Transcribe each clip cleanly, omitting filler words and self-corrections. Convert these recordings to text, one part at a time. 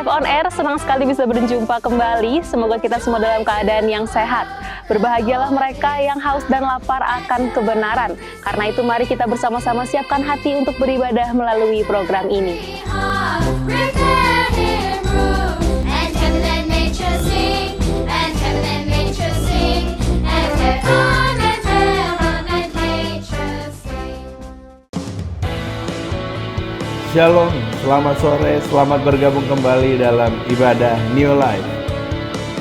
Live on Air, senang sekali bisa berjumpa kembali. Semoga kita semua dalam keadaan yang sehat. Berbahagialah mereka yang haus dan lapar akan kebenaran. Karena itu mari kita bersama-sama siapkan hati untuk beribadah melalui program ini. Shalom, selamat sore, selamat bergabung kembali dalam ibadah New Life.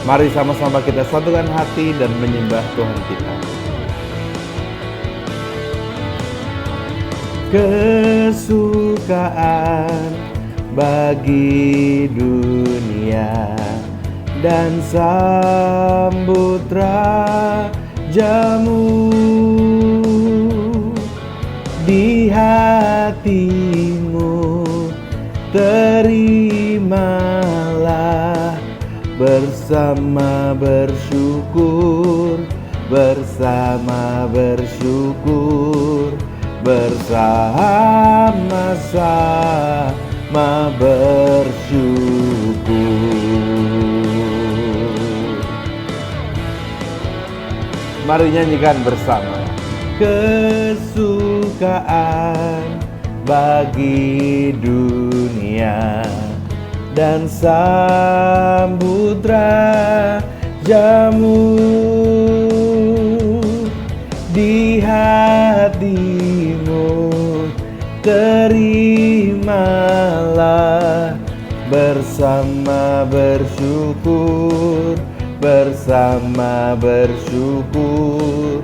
Mari sama-sama kita satukan hati dan menyembah Tuhan kita. Kesukaan bagi dunia dan sambut rajamu di hatimu. Terimalah bersama bersyukur, bersama-sama bersyukur. Mari nyanyikan bersama. Kesukaan bagi dunia dan sambut rajamu di hatimu. Terimalah bersama bersyukur, bersama-sama bersyukur.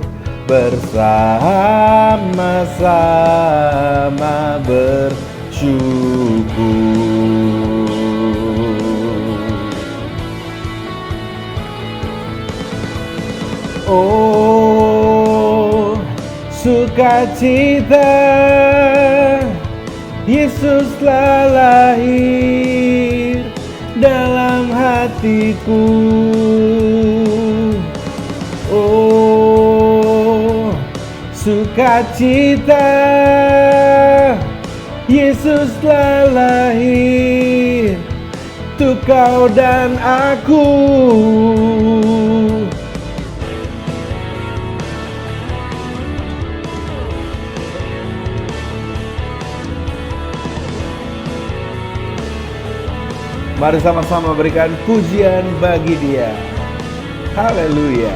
Oh, sukacita Yesus telah lahir dalam hatiku. Oh, sukacita Yesus telah lahir untuk kau dan aku. Mari sama-sama berikan pujian bagi Dia. Haleluya.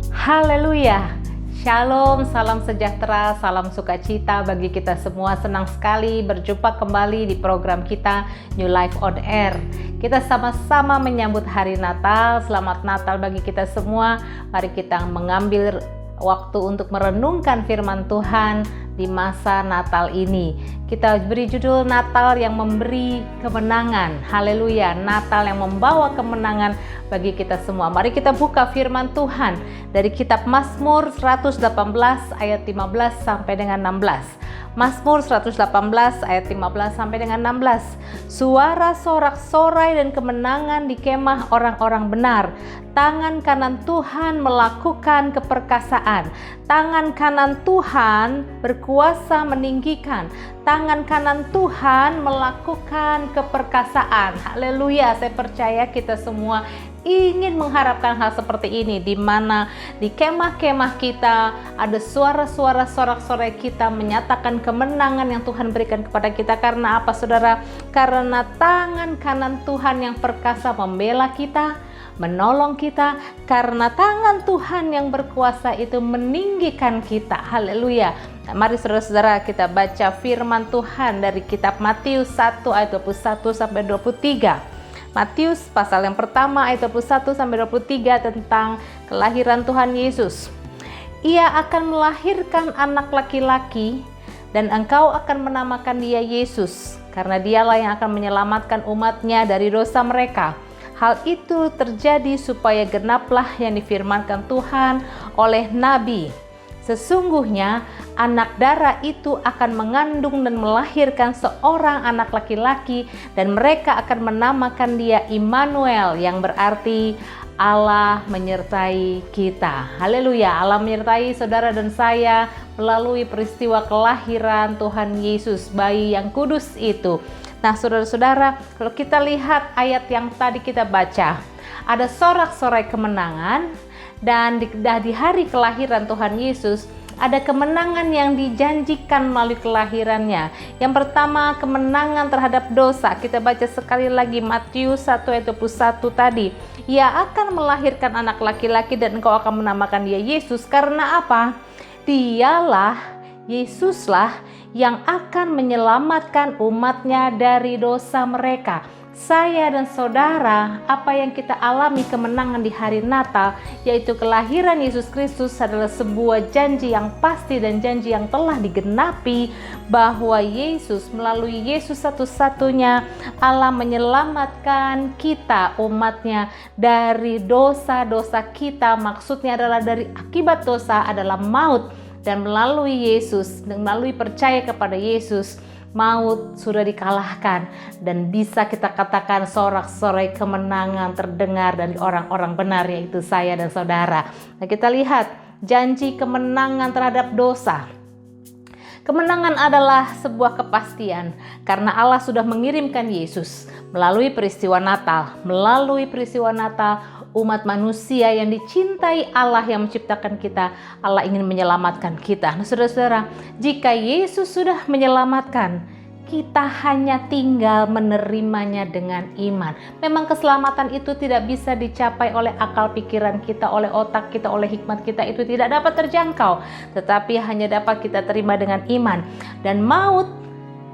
Haleluya. Shalom, salam sejahtera, salam sukacita bagi kita semua. Senang sekali berjumpa kembali di program kita New Life on Air. Kita sama-sama menyambut hari Natal. Selamat Natal bagi kita semua. Mari kita mengambil waktu untuk merenungkan firman Tuhan di masa Natal ini. Kita beri judul Natal yang memberi kemenangan. Haleluya, Natal yang membawa kemenangan bagi kita semua. Mari kita buka firman Tuhan dari kitab Mazmur 118 ayat 15 sampai dengan 16. Mazmur 118 ayat 15 sampai dengan 16. Suara sorak-sorai dan kemenangan di kemah orang-orang benar. Tangan kanan Tuhan melakukan keperkasaan. Tangan kanan Tuhan berkuasa meninggikan. Tangan kanan Tuhan melakukan keperkasaan. Haleluya, saya percaya kita semua ingin mengharapkan hal seperti ini, di mana di kemah-kemah kita ada suara-suara sorak-sorai kita menyatakan kemenangan yang Tuhan berikan kepada kita. Karena apa, saudara? Karena tangan kanan Tuhan yang perkasa membela kita, menolong kita. Karena tangan Tuhan yang berkuasa itu meninggikan kita. Haleluya. Mari saudara-saudara kita baca firman Tuhan dari kitab Matius 1 ayat 21 sampai 23. Matius pasal yang pertama ayat 21 sampai 23 tentang kelahiran Tuhan Yesus. Ia akan melahirkan anak laki-laki dan engkau akan menamakan dia Yesus, karena dialah yang akan menyelamatkan umatnya dari dosa mereka. Hal itu terjadi supaya genaplah yang difirmankan Tuhan oleh Nabi. Sesungguhnya anak darah itu akan mengandung dan melahirkan seorang anak laki-laki, dan mereka akan menamakan dia Immanuel, yang berarti Allah menyertai kita. Haleluya, Allah menyertai saudara dan saya melalui peristiwa kelahiran Tuhan Yesus, bayi yang kudus itu. Nah, saudara-saudara, kalau kita lihat ayat yang tadi kita baca, ada sorak-sorai kemenangan, dan di hari kelahiran Tuhan Yesus ada kemenangan yang dijanjikan melalui kelahirannya. Yang pertama, kemenangan terhadap dosa. Kita baca sekali lagi Matius 1 ayat 21 tadi. Ia akan melahirkan anak laki-laki dan engkau akan menamakan dia Yesus. Karena apa? Dialah, Yesuslah yang akan menyelamatkan umatnya dari dosa mereka. Saya dan saudara, apa yang kita alami kemenangan di hari Natal, yaitu kelahiran Yesus Kristus, adalah sebuah janji yang pasti dan janji yang telah digenapi, bahwa Yesus, melalui Yesus satu-satunya, Allah menyelamatkan kita, umatnya, dari dosa-dosa kita. Maksudnya adalah dari akibat dosa adalah maut, dan melalui Yesus, dan melalui percaya kepada Yesus, maut sudah dikalahkan, dan bisa kita katakan sorak-sorai kemenangan terdengar dari orang-orang benar, yaitu saya dan saudara. Nah, kita lihat janji kemenangan terhadap dosa. Kemenangan adalah sebuah kepastian karena Allah sudah mengirimkan Yesus melalui peristiwa Natal. Melalui peristiwa Natal, umat manusia yang dicintai Allah yang menciptakan kita, Allah ingin menyelamatkan kita. Nah, saudara-saudara, jika Yesus sudah menyelamatkan, kita hanya tinggal menerimanya dengan iman. Memang keselamatan itu tidak bisa dicapai oleh akal pikiran kita, oleh otak kita, oleh hikmat kita, itu tidak dapat terjangkau, tetapi hanya dapat kita terima dengan iman. Dan maut,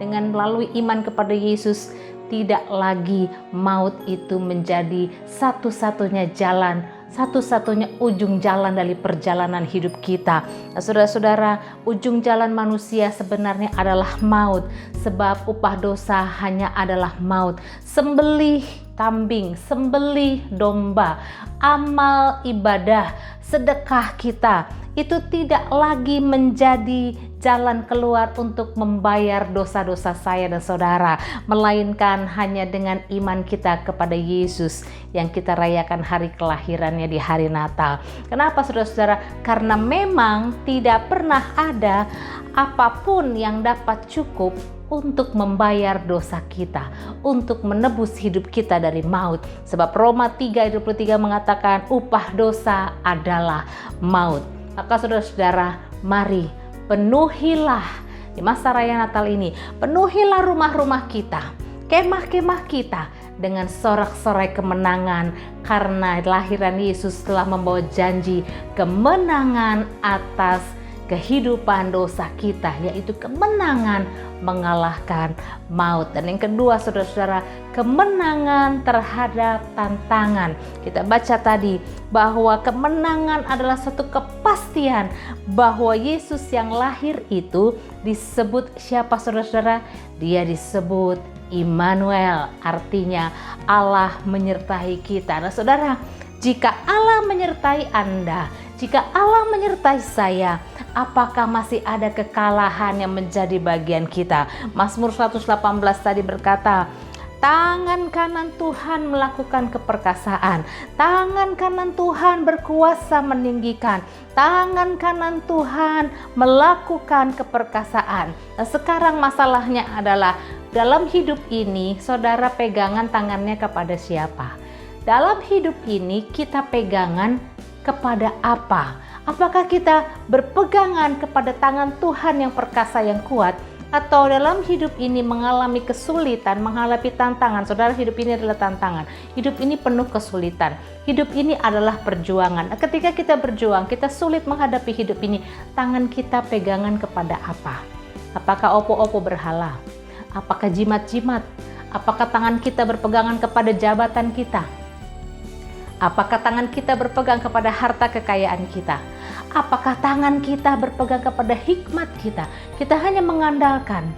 dengan melalui iman kepada Yesus, tidak lagi maut itu menjadi satu-satunya jalan, satu-satunya ujung jalan dari perjalanan hidup kita. Nah, saudara-saudara, ujung jalan manusia sebenarnya adalah maut, sebab upah dosa hanya adalah maut. Sembelih kambing, sembelih domba, amal ibadah, sedekah kita, itu tidak lagi menjadi jalan keluar untuk membayar dosa-dosa saya dan saudara, melainkan hanya dengan iman kita kepada Yesus yang kita rayakan hari kelahirannya di hari Natal. Kenapa, saudara-saudara? Karena memang tidak pernah ada apapun yang dapat cukup untuk membayar dosa kita, untuk menebus hidup kita dari maut. Sebab Roma 3:23 mengatakan upah dosa adalah maut. Maka saudara-saudara, mari penuhilah di masa raya Natal ini, penuhilah rumah-rumah kita, kemah-kemah kita dengan sorak-sorai kemenangan, karena lahiran Yesus telah membawa janji kemenangan atas kehidupan dosa kita, yaitu kemenangan mengalahkan maut. Dan yang kedua, saudara-saudara, kemenangan terhadap tantangan. Kita baca tadi bahwa kemenangan adalah satu kepastian bahwa Yesus yang lahir itu disebut siapa, saudara-saudara? Dia disebut Immanuel, artinya Allah menyertai kita. Nah, saudara, jika Allah menyertai Anda, jika Allah menyertai saya, apakah masih ada kekalahan yang menjadi bagian kita? Mazmur 118 tadi berkata, tangan kanan Tuhan melakukan keperkasaan, tangan kanan Tuhan berkuasa meninggikan, tangan kanan Tuhan melakukan keperkasaan. Nah, sekarang masalahnya adalah dalam hidup ini, saudara pegangan tangannya kepada siapa? Dalam hidup ini kita pegangan kepada apa? Apakah kita berpegangan kepada tangan Tuhan yang perkasa yang kuat, atau dalam hidup ini mengalami kesulitan, menghadapi tantangan? Saudara, hidup ini adalah tantangan. Hidup ini penuh kesulitan. Hidup ini adalah perjuangan. Nah, ketika kita berjuang, kita sulit menghadapi hidup ini. Tangan kita pegangan kepada apa? Apakah opo-opo berhala? Apakah jimat-jimat? Apakah tangan kita berpegangan kepada jabatan kita? Apakah tangan kita berpegang kepada harta kekayaan kita? Apakah tangan kita berpegang kepada hikmat kita? Kita hanya mengandalkan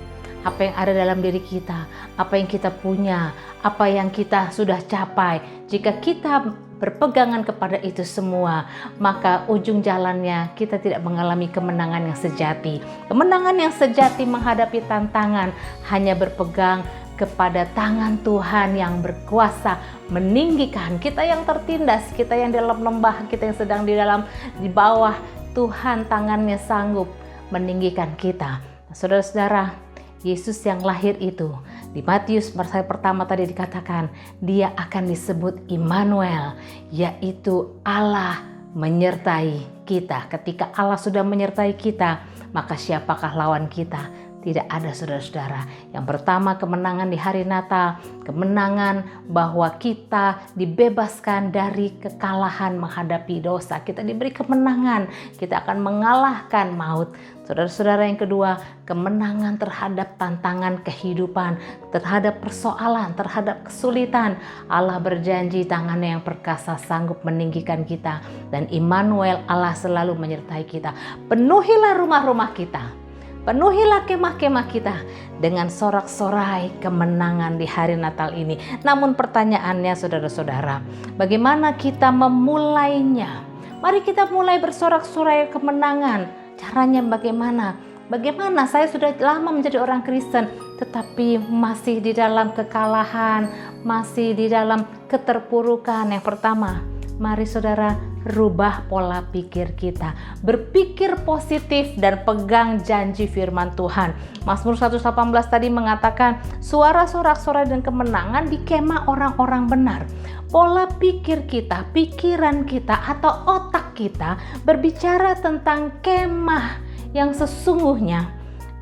apa yang ada dalam diri kita, apa yang kita punya, apa yang kita sudah capai. Jika kita berpegangan kepada itu semua, maka ujung jalannya kita tidak mengalami kemenangan yang sejati. Kemenangan yang sejati menghadapi tantangan hanya berpegang kepada tangan Tuhan yang berkuasa meninggikan kita yang tertindas, kita yang di dalam lembah, kita yang sedang di bawah. Tuhan tangannya sanggup meninggikan kita. Nah, saudara-saudara, Yesus yang lahir itu di Matius pasal pertama tadi dikatakan dia akan disebut Immanuel, yaitu Allah menyertai kita. Ketika Allah sudah menyertai kita, maka siapakah lawan kita? Tidak ada, saudara-saudara. Yang pertama, kemenangan di hari Natal, kemenangan bahwa kita dibebaskan dari kekalahan menghadapi dosa. Kita diberi kemenangan, kita akan mengalahkan maut. Saudara-saudara, yang kedua, kemenangan terhadap tantangan kehidupan, terhadap persoalan, terhadap kesulitan. Allah berjanji tangannya yang perkasa sanggup meninggikan kita, dan Immanuel, Allah selalu menyertai kita. Penuhilah rumah-rumah kita, penuhilah kemah-kemah kita dengan sorak-sorai kemenangan di hari Natal ini. Namun pertanyaannya, saudara-saudara, bagaimana kita memulainya? Mari kita mulai bersorak-sorai kemenangan. Caranya bagaimana? Bagaimana saya sudah lama menjadi orang Kristen tetapi masih di dalam kekalahan, masih di dalam keterpurukan? Yang pertama, mari saudara rubah pola pikir kita. Berpikir positif dan pegang janji firman Tuhan. Mazmur 118 tadi mengatakan, suara sorak-sorai dan kemenangan di kemah orang-orang benar. Pola pikir kita, pikiran kita atau otak kita berbicara tentang kemah yang sesungguhnya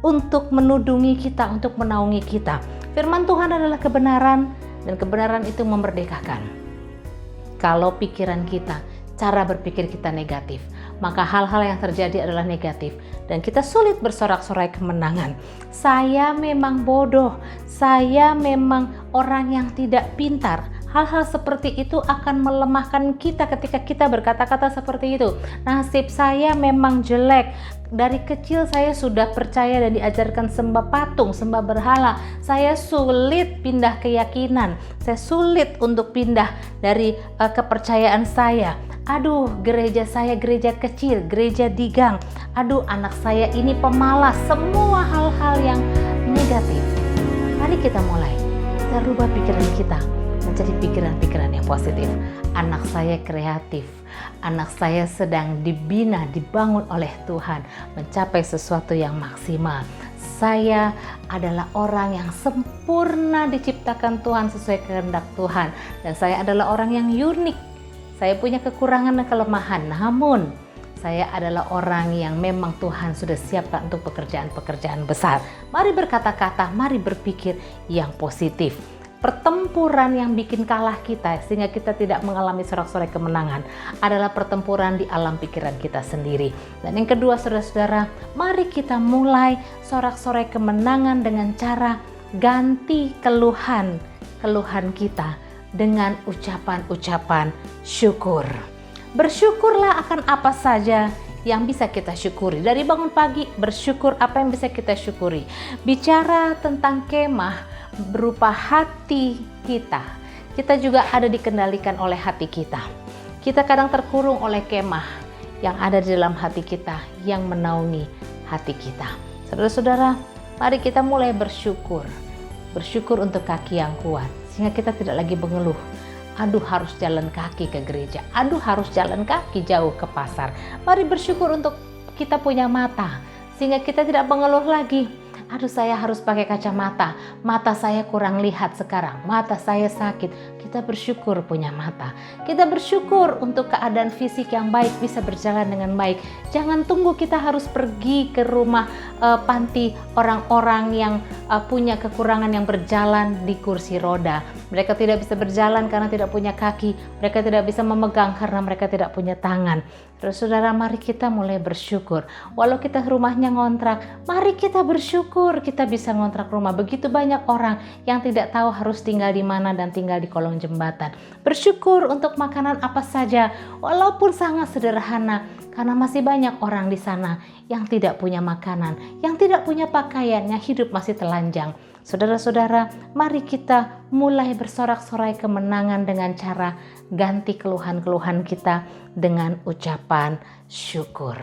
untuk menudungi kita, untuk menaungi kita. Firman Tuhan adalah kebenaran dan kebenaran itu memerdekakan. Kalau pikiran kita, cara berpikir kita negatif, maka hal-hal yang terjadi adalah negatif dan kita sulit bersorak-sorai kemenangan. Saya memang bodoh, saya memang orang yang tidak pintar. Hal-hal seperti itu akan melemahkan kita ketika kita berkata-kata seperti itu. Nasib saya memang jelek. Dari kecil saya sudah percaya dan diajarkan sembah patung, sembah berhala. Saya sulit pindah keyakinan. Saya sulit untuk pindah dari kepercayaan saya. Aduh, gereja saya gereja kecil, gereja di gang. Aduh, anak saya ini pemalas. Semua hal-hal yang negatif. Mari kita mulai. Kita rubah pikiran kita menjadi pikiran-pikiran yang positif. Anak saya kreatif, anak saya sedang dibina, dibangun oleh Tuhan mencapai sesuatu yang maksimal. Saya adalah orang yang sempurna diciptakan Tuhan sesuai kehendak Tuhan, dan saya adalah orang yang unik. Saya punya kekurangan dan kelemahan, namun saya adalah orang yang memang Tuhan sudah siapkan untuk pekerjaan-pekerjaan besar. Mari berkata-kata, mari berpikir yang positif. Pertempuran yang bikin kalah kita sehingga kita tidak mengalami sorak-sorai kemenangan adalah pertempuran di alam pikiran kita sendiri. Dan yang kedua, saudara-saudara, mari kita mulai sorak-sorai kemenangan dengan cara ganti keluhan kita dengan ucapan-ucapan syukur. Bersyukurlah akan apa saja yang bisa kita syukuri. Dari bangun pagi, bersyukur apa yang bisa kita syukuri. Bicara tentang kemah berupa hati kita. Kita juga ada dikendalikan oleh hati kita. Kita kadang terkurung oleh kemah yang ada di dalam hati kita, yang menaungi hati kita. Saudara-saudara, mari kita mulai bersyukur. Bersyukur untuk kaki yang kuat, sehingga kita tidak lagi mengeluh. Aduh, harus jalan kaki ke gereja. Aduh, harus jalan kaki jauh ke pasar. Mari bersyukur untuk kita punya mata, sehingga kita tidak mengeluh lagi. Aduh, saya harus pakai kacamata. Mata saya kurang lihat sekarang. Mata saya sakit. Kita bersyukur punya mata. Kita bersyukur untuk keadaan fisik yang baik bisa berjalan dengan baik. Jangan tunggu kita harus pergi ke rumah panti orang-orang yang punya kekurangan yang berjalan di kursi roda. Mereka tidak bisa berjalan karena tidak punya kaki. Mereka tidak bisa memegang karena mereka tidak punya tangan. Terus saudara, mari kita mulai bersyukur. Walau kita rumahnya ngontrak, mari kita bersyukur kita bisa ngontrak rumah. Begitu banyak orang yang tidak tahu harus tinggal di mana dan tinggal di kolong jembatan. Bersyukur untuk makanan apa saja, walaupun sangat sederhana, karena masih banyak orang di sana yang tidak punya makanan, yang tidak punya pakaian, yang hidup masih telanjang. Saudara-saudara, mari kita mulai bersorak-sorai kemenangan dengan cara ganti keluhan-keluhan kita dengan ucapan syukur.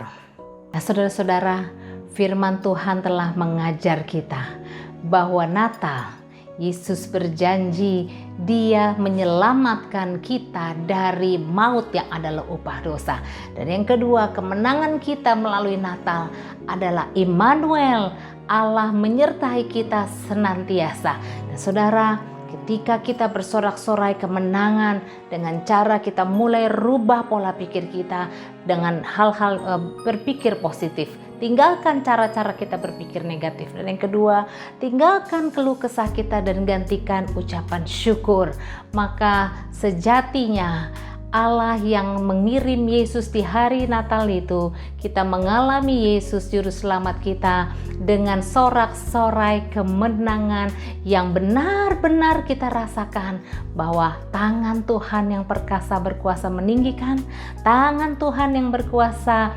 Nah, saudara-saudara, firman Tuhan telah mengajar kita bahwa Natal Yesus berjanji Dia menyelamatkan kita dari maut yang adalah upah dosa. Dan yang kedua, kemenangan kita melalui Natal adalah Immanuel, Allah menyertai kita senantiasa. Dan saudara, ketika kita bersorak-sorai kemenangan dengan cara kita mulai rubah pola pikir kita dengan hal-hal berpikir positif. Tinggalkan cara-cara kita berpikir negatif. Dan yang kedua, tinggalkan keluh kesah kita dan gantikan ucapan syukur. Maka sejatinya Allah yang mengirim Yesus di hari Natal itu, kita mengalami Yesus Juru Selamat kita dengan sorak-sorai kemenangan yang benar-benar kita rasakan bahwa tangan Tuhan yang perkasa berkuasa meninggikan, tangan Tuhan yang berkuasa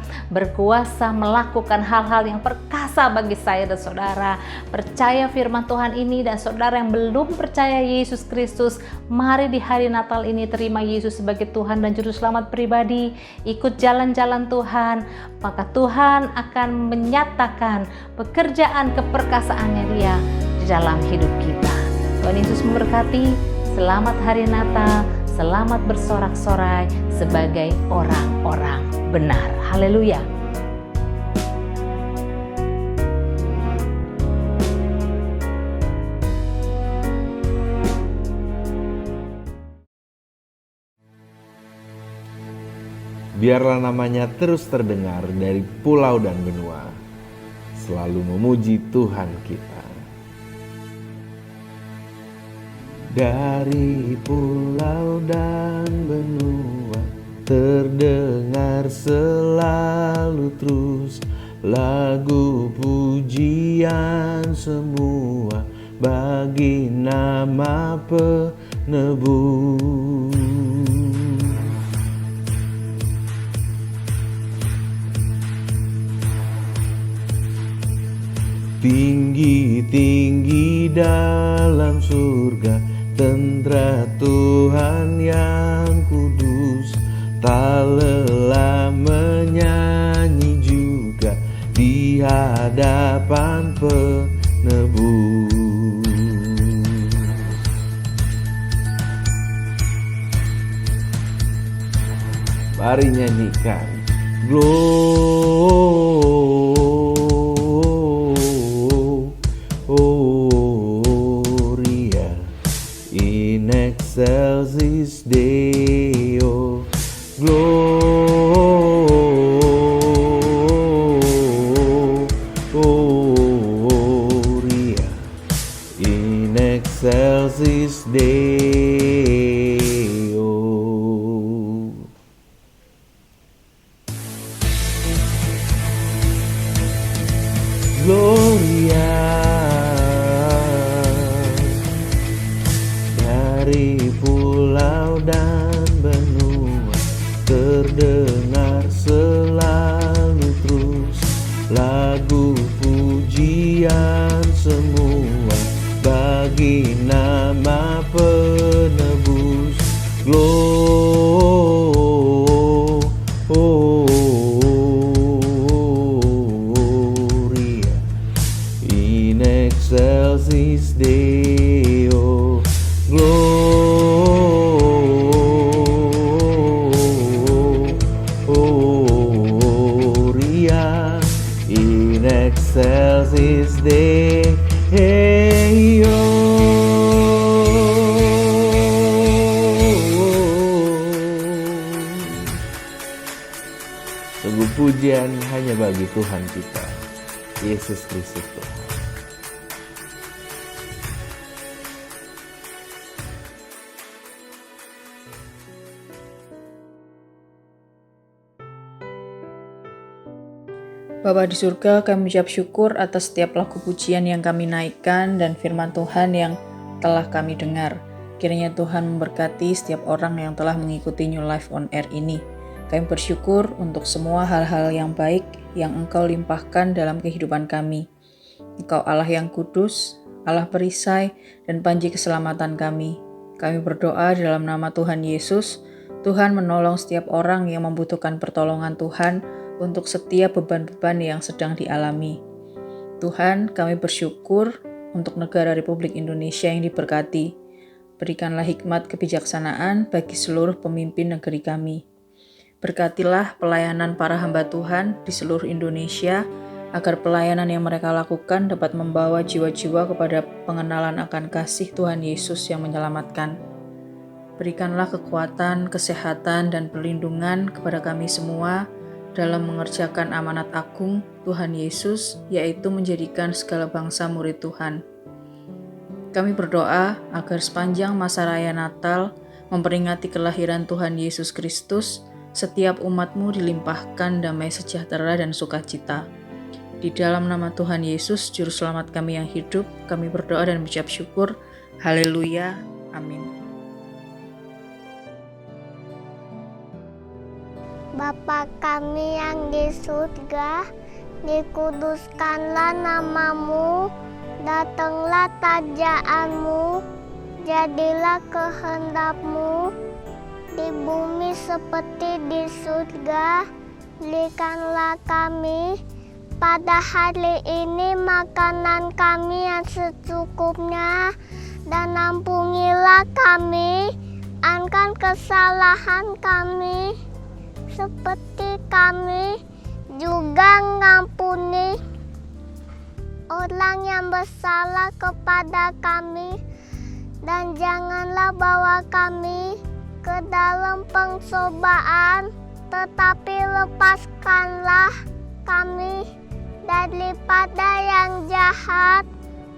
melakukan hal-hal yang perkasa bagi saya dan saudara. Percaya firman Tuhan ini, dan saudara yang belum percaya Yesus Kristus, mari di hari Natal ini terima Yesus sebagai Tuhan dan Juru Selamat pribadi. Ikut jalan-jalan Tuhan, maka Tuhan akan menyatakan pekerjaan keperkasaannya Dia di dalam hidup kita. Tuhan Yesus memberkati. Selamat hari Natal, selamat bersorak-sorai sebagai orang-orang benar. Haleluya. Biarlah namanya terus terdengar dari pulau dan benua, selalu memuji Tuhan kita. Dari pulau dan benua terdengar selalu terus lagu pujian semua bagi nama penebus. Tinggi-tinggi dalam surga, tentara Tuhan yang kudus, tak lelah menyanyi juga di hadapan penebus. Mari nyanyikan Gloria in excelsis Deo. Gloria in excelsis Deo. Gloria dari pulau dan benua terdengar selalu terus lagu pujian semua bagi nama penebus. Gloria in excelsis Deo. Gloria in excelsis Deo. Sungguh pujian hanya bagi Tuhan kita, Yesus Kristus Tuhan. Bapa di surga, kami mengucap syukur atas setiap lagu pujian yang kami naikkan dan firman Tuhan yang telah kami dengar. Kiranya Tuhan memberkati setiap orang yang telah mengikuti New Life on Air ini. Kami bersyukur untuk semua hal-hal yang baik yang Engkau limpahkan dalam kehidupan kami. Engkau Allah yang kudus, Allah perisai, dan panji keselamatan kami. Kami berdoa dalam nama Tuhan Yesus, Tuhan menolong setiap orang yang membutuhkan pertolongan Tuhan untuk setiap beban-beban yang sedang dialami. Tuhan, kami bersyukur untuk negara Republik Indonesia yang diberkati. Berikanlah hikmat kebijaksanaan bagi seluruh pemimpin negeri kami. Berkatilah pelayanan para hamba Tuhan di seluruh Indonesia, agar pelayanan yang mereka lakukan dapat membawa jiwa-jiwa kepada pengenalan akan kasih Tuhan Yesus yang menyelamatkan. Berikanlah kekuatan, kesehatan, dan perlindungan kepada kami semua dalam mengerjakan amanat agung Tuhan Yesus, yaitu menjadikan segala bangsa murid Tuhan. Kami berdoa agar sepanjang masa raya Natal memperingati kelahiran Tuhan Yesus Kristus, setiap umat-Mu dilimpahkan damai sejahtera dan sukacita. Di dalam nama Tuhan Yesus, Juru Selamat kami yang hidup, kami berdoa dan mengucap syukur. Haleluya. Amin. Bapa kami yang di surga, dikuduskanlah nama-Mu, datanglah kerajaan-Mu, jadilah kehendak-Mu di bumi seperti di surga. Berikanlah kami pada hari ini makanan kami yang secukupnya, dan ampunilah kami akan kesalahan kami, seperti kami juga mengampuni orang yang bersalah kepada kami, dan janganlah bawa kami ke dalam pencobaan, tetapi lepaskanlah kami daripada yang jahat,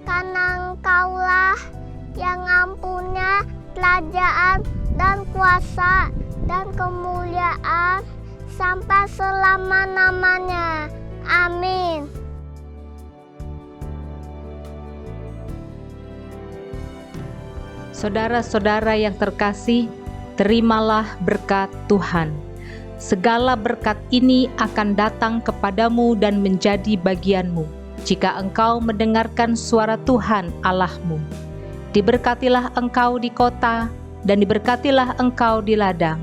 karena Engkaulah yang mempunyai kerajaan dan kuasa dan kemuliaan sampai selama-lamanya. Amin. Saudara-saudara yang terkasih, terimalah berkat Tuhan. Segala berkat ini akan datang kepadamu dan menjadi bagianmu, jika engkau mendengarkan suara Tuhan Allahmu. Diberkatilah engkau di kota, dan diberkatilah engkau di ladang.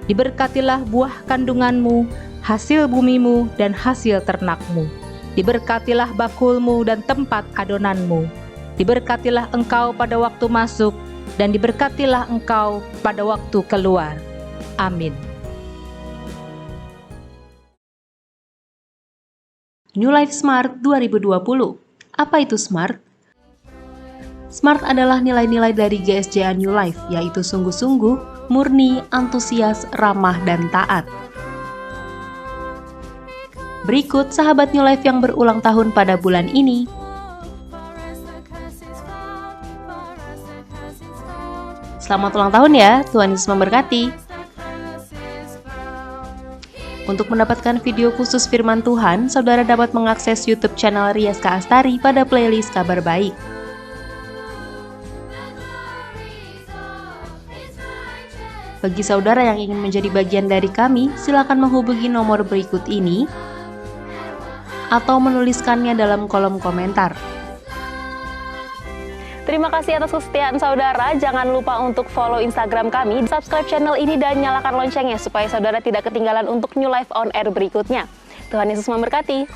Diberkatilah buah kandunganmu, hasil bumimu, dan hasil ternakmu. Diberkatilah bakulmu dan tempat adonanmu. Diberkatilah engkau pada waktu masuk, dan diberkatilah engkau pada waktu keluar. Amin. New Life Smart 2020. Apa itu Smart? Smart adalah nilai-nilai dari GSJA New Life, yaitu sungguh-sungguh, murni, antusias, ramah, dan taat. Berikut sahabat New Life yang berulang tahun pada bulan ini. Selamat ulang tahun ya, Tuhan Yesus memberkati. Untuk mendapatkan video khusus firman Tuhan, saudara dapat mengakses YouTube channel Rias K. Astari pada playlist Kabar Baik. Bagi saudara yang ingin menjadi bagian dari kami, silakan menghubungi nomor berikut ini atau menuliskannya dalam kolom komentar. Terima kasih atas kesetiaan saudara. Jangan lupa untuk follow Instagram kami, subscribe channel ini, dan nyalakan loncengnya supaya saudara tidak ketinggalan untuk New Life on Air berikutnya. Tuhan Yesus memberkati.